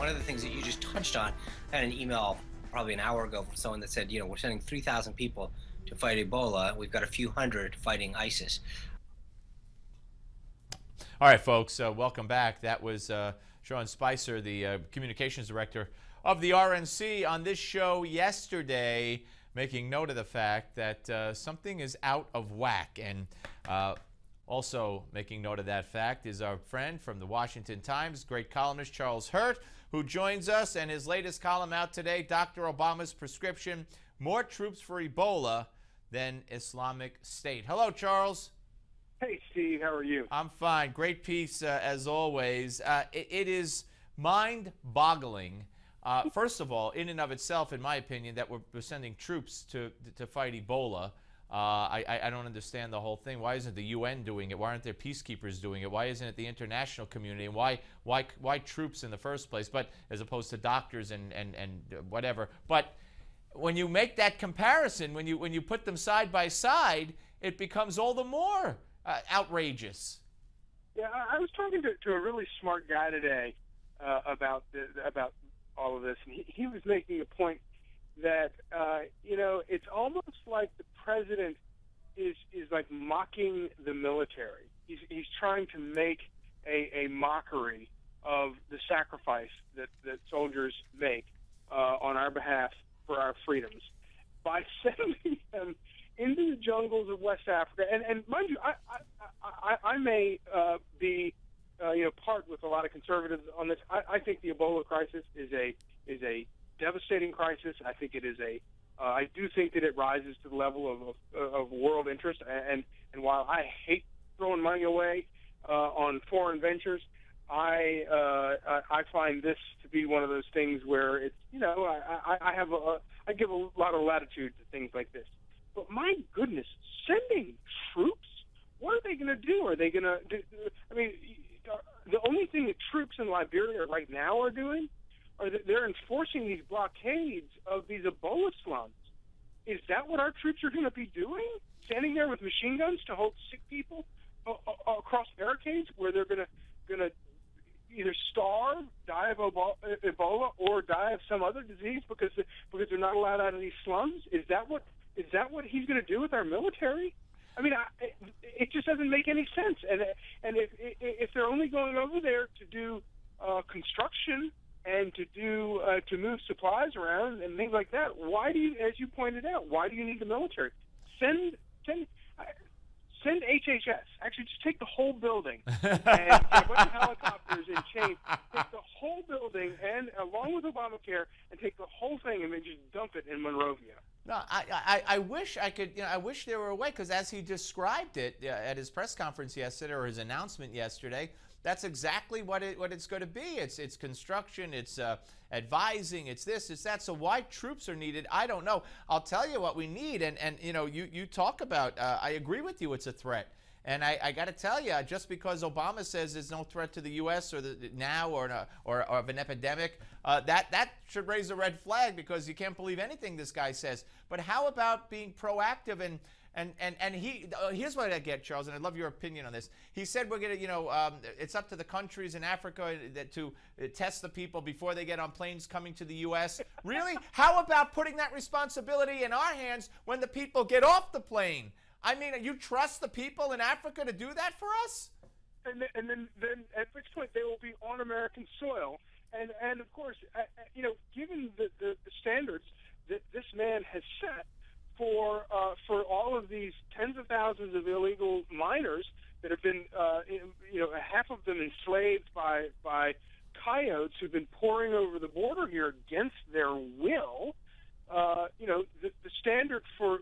one of the things that you just touched on, I had an email probably an hour ago from someone that said, we're sending 3,000 people to fight Ebola. We've got a few hundred fighting ISIS. All right, folks, welcome back. That was Sean Spicer, the communications director of the RNC, on this show yesterday, making note of the fact that something is out of whack. And also making note of that fact is our friend from the Washington Times, great columnist Charles Hurt, who joins us, and his latest column out today, Dr. Obama's Prescription, More Troops for Ebola Than Islamic State. Hello, Charles. Hey, Steve. How are you? I'm fine. Great piece, as always. It is mind-boggling, first of all, in and of itself, in my opinion, that we're sending troops to fight Ebola. I don't understand the whole thing. Why isn't the UN doing it? Why aren't there peacekeepers doing it? Why isn't it the international community? And why troops in the first place? But as opposed to doctors and whatever. But when you make that comparison, when you put them side by side, it becomes all the more outrageous. Yeah, I was talking to a really smart guy today about all of this, and he was making a point that it's almost like the president is like mocking the military. He's trying to make a mockery of the sacrifice that soldiers make on our behalf for our freedoms by sending them into the jungles of West Africa. And mind you, I may be part with a lot of conservatives on this. I think the Ebola crisis is a devastating crisis. I think it is I do think that it rises to the level of world interest. And while I hate throwing money away on foreign ventures, I find this to be one of those things where it's I give a lot of latitude to things like this. But my goodness, sending troops? What are they going to do? Are they going to do? I mean, the only thing that troops in Liberia right now are doing are that they're enforcing these blockades of these Ebola slums. Is that what our troops are going to be doing? Standing there with machine guns to hold sick people across barricades where they're going to either starve, die of Ebola, or die of some other disease because they're not allowed out of these slums? Is that what he's going to do with our military? I mean, it just doesn't make any sense. And if they're only going over there to do construction and to move supplies around and things like that, why do you, as you pointed out, why do you need the military? Send HHS. Actually, just take the whole building and get a bunch of helicopters and chains. Take the whole building and along with Obamacare and take the whole thing and then just dump it in Monrovia. No, I wish I could. I wish there were a way, because as he described it at his press conference yesterday, or his announcement yesterday, that's exactly what it's going to be. It's construction, it's advising, it's this, it's that. So why troops are needed, I don't know. I'll tell you what we need, and you talk about. I agree with you. It's a threat. And I got to tell you, just because Obama says there's no threat to the U.S. or of an epidemic, that should raise a red flag, because you can't believe anything this guy says. But how about being proactive and here's what I get, Charles, and I'd love your opinion on this. He said we're going to, it's up to the countries in Africa to test the people before they get on planes coming to the U.S. Really? How about putting that responsibility in our hands when the people get off the plane? I mean, you trust the people in Africa to do that for us? And then at which point they will be on American soil. And of course, given the standards that this man has set for all of these tens of thousands of illegal minors that have been, half of them enslaved by coyotes who've been pouring over the border here against their will. The standard for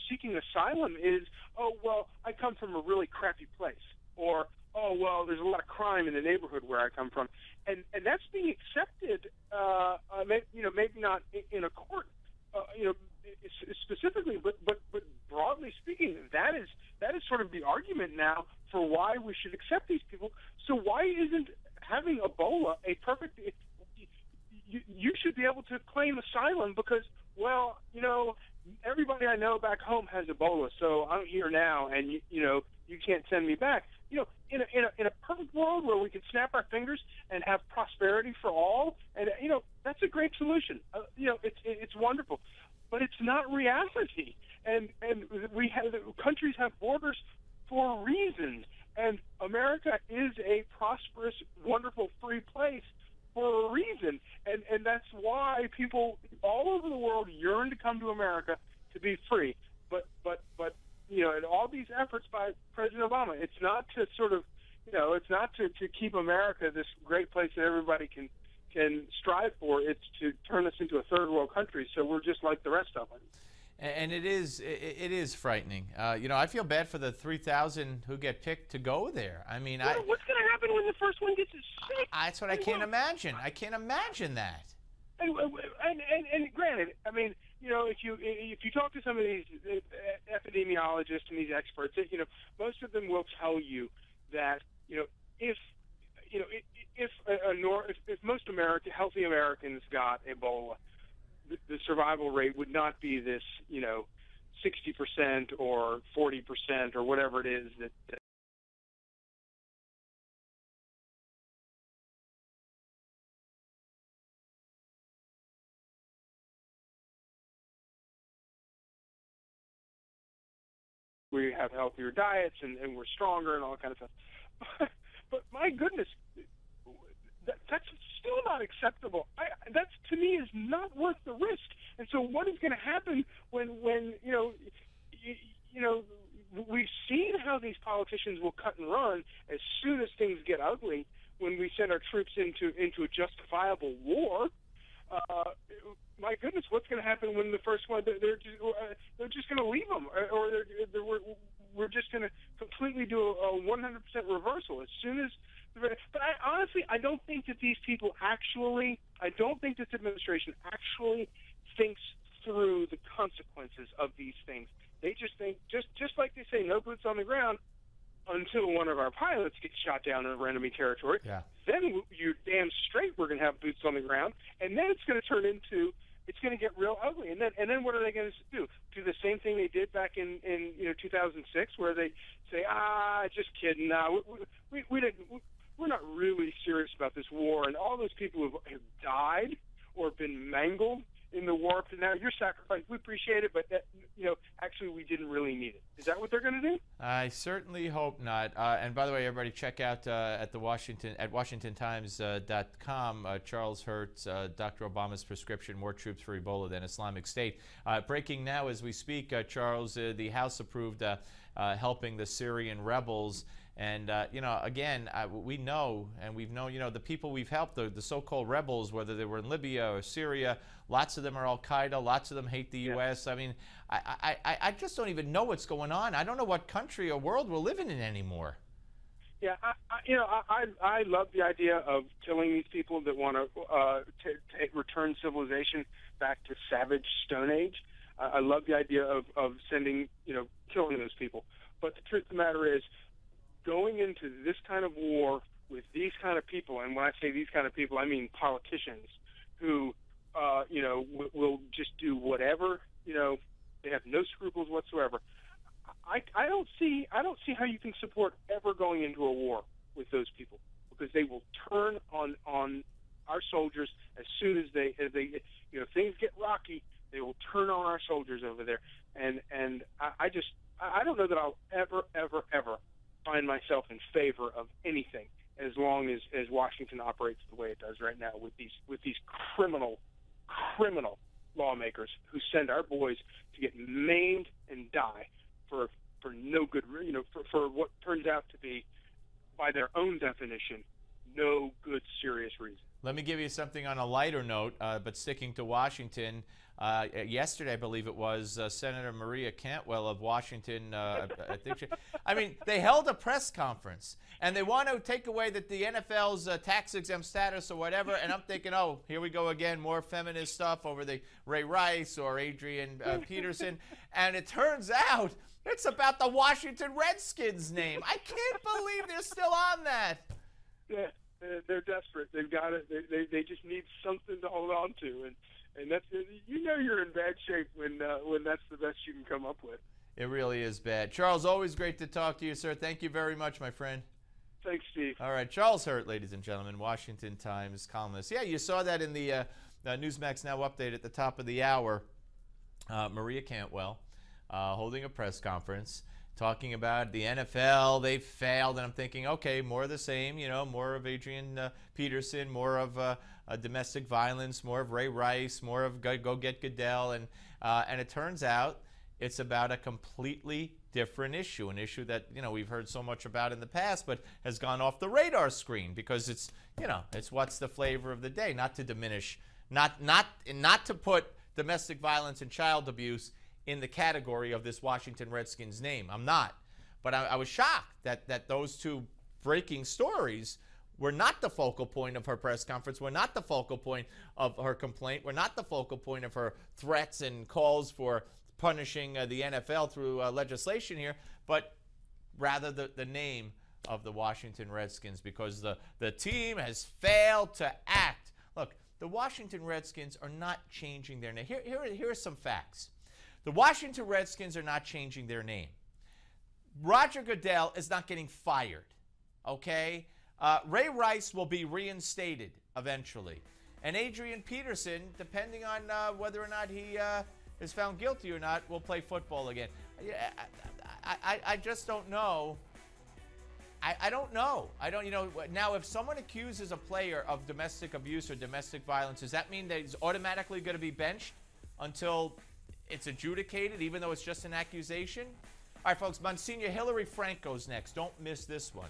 seeking asylum is, oh, well, I come from a really crappy place, or, oh, well, there's a lot of crime in the neighborhood where I come from, and that's being accepted, maybe not in a court, specifically, but broadly speaking, that is sort of the argument now for why we should accept these people. So why isn't having Ebola a perfect? You should be able to claim asylum because, well, everybody I know back home has Ebola, so I'm here now, and you can't send me back. In a perfect world where we could snap our fingers and have prosperity for all, and that's a great solution. It's wonderful, but it's not reality. And countries have borders for a reason, and America is a prosperous, wonderful, free place for a reason, and that's why people all over the world yearn to come to America to be free. But and all these efforts by President Obama, it's not to sort of, it's not to keep America this great place that everybody can strive for. It's to turn us into a third world country, so we're just like the rest of them. And it is frightening. I feel bad for the 3,000 who get picked to go there. I mean, what's going to happen when the first one gets sick? That's what I can't imagine. I can't imagine that. And granted, I mean, if you talk to some of these epidemiologists and these experts, most of them will tell you that if most healthy Americans got Ebola, the survival rate would not be this 60% or 40% or whatever it is that we have healthier diets and we're stronger and all that kind of stuff. But my goodness, that's still not acceptable. That to me is not worth the risk. And so, what is going to happen when we've seen how these politicians will cut and run as soon as things get ugly. When we send our troops into a justifiable war, my goodness, what's going to happen when the first one they're just going to leave them, or we're just going to completely do a 100% reversal as soon as. But honestly, I don't think that these people I don't think this administration actually thinks through the consequences of these things. They just think, just like they say, no boots on the ground until one of our pilots gets shot down over enemy territory. Yeah. Then you're damn straight we're going to have boots on the ground, and then it's going to turn into, it's going to get real ugly. And then what are they going to do? Do the same thing they did back in 2006, where they say, just kidding, we're not really serious about this war, and all those people who have died or been mangled in the war up to now, your sacrifice, we appreciate it, but actually we didn't really need it. Is that what they're going to do? I certainly hope not. And by the way, everybody, check out at WashingtonTimes.com, Charles Hertz, Dr. Obama's prescription: more troops for Ebola than Islamic State. Breaking now as we speak, Charles, the House approved helping the Syrian rebels. And, again, we know, and we've known, the people we've helped, the so-called rebels, whether they were in Libya or Syria, lots of them are al-Qaeda, lots of them hate the U.S. I mean, I just don't even know what's going on. I don't know what country or world we're living in anymore. Yeah, I love the idea of killing these people that want to return civilization back to savage Stone Age. I love the idea of sending, killing those people. But the truth of the matter is, going into this kind of war with these kind of people, and when I say these kind of people, I mean politicians who, will just do whatever, they have no scruples whatsoever. I don't see how you can support ever going into a war with those people, because they will turn on our soldiers as soon as they things get rocky, they will turn on our soldiers over there. And I don't know that I'll ever find myself in favor of anything as long as Washington operates the way it does right now with these criminal lawmakers who send our boys to get maimed and die for no good, for what turns out to be, by their own definition, no good serious reason. Let me give you something on a lighter note, but sticking to Washington. Yesterday, I believe it was, Senator Maria Cantwell of Washington, they held a press conference, and they want to take away the NFL's tax-exempt status or whatever, and I'm thinking, oh, here we go again, more feminist stuff over the Ray Rice or Adrian Peterson, and it turns out it's about the Washington Redskins name. I can't believe they're still on that. Yeah, they're desperate. They've got it. They just need something to hold on to, and that's, you're in bad shape when that's the best you can come up with. It really is bad. Charles, always great to talk to you, sir. Thank you very much, my friend. Thanks, Steve. All right, Charles Hurt, ladies and gentlemen, Washington Times columnist. Yeah, you saw that in the Newsmax Now update at the top of the hour. Maria Cantwell holding a press conference talking about the NFL. They failed, and I'm thinking, okay, more of the same, more of Adrian Peterson, more of domestic violence, more of Ray Rice, more of go get Goodell, and it turns out it's about a completely different issue, an issue that we've heard so much about in the past, but has gone off the radar screen because it's it's what's the flavor of the day. Not to diminish, not to put domestic violence and child abuse in the category of this Washington Redskins name. I'm not, but I was shocked that those two breaking stories were not the focal point of her press conference, were not the focal point of her complaint, were not the focal point of her threats and calls for punishing the NFL through legislation here, but rather the name of the Washington Redskins, because the team has failed to act. Look, the Washington Redskins are not changing their name. Here are some facts. The Washington Redskins are not changing their name. Roger Goodell is not getting fired, okay? Ray Rice will be reinstated eventually. And Adrian Peterson, depending on whether or not he is found guilty or not, will play football again. I just don't know. I don't know. Now, if someone accuses a player of domestic abuse or domestic violence, does that mean that he's automatically going to be benched until it's adjudicated, even though it's just an accusation? All right, folks, Monsignor Hillary Franco's next. Don't miss this one.